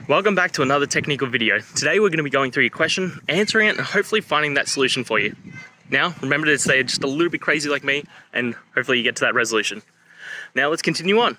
Welcome back to another technical video. Today we're going to be going through your question, answering it, and hopefully finding that solution for you. Now, remember to stay just a little bit crazy like me, and hopefully you get to that resolution. Now let's continue on.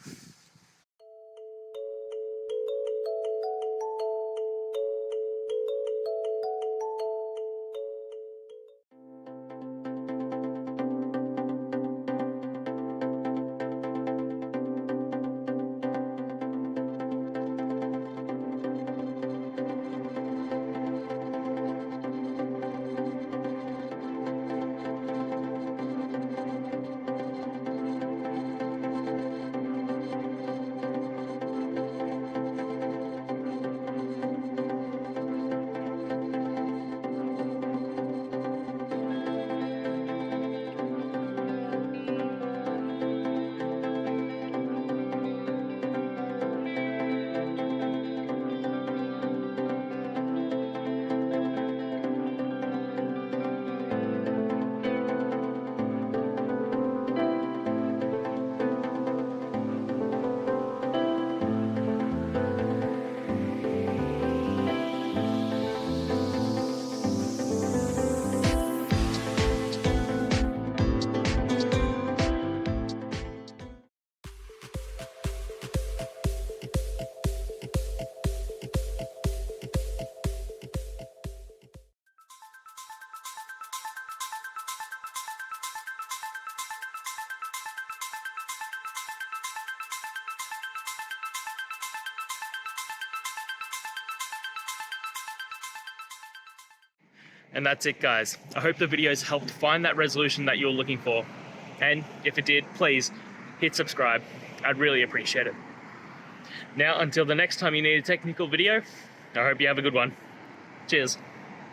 And that's it, guys. I hope the videos helped find that resolution that you're looking for. And if it did, please hit subscribe. I'd really appreciate it. Now, until the next time you need a technical video, I hope you have a good one. Cheers.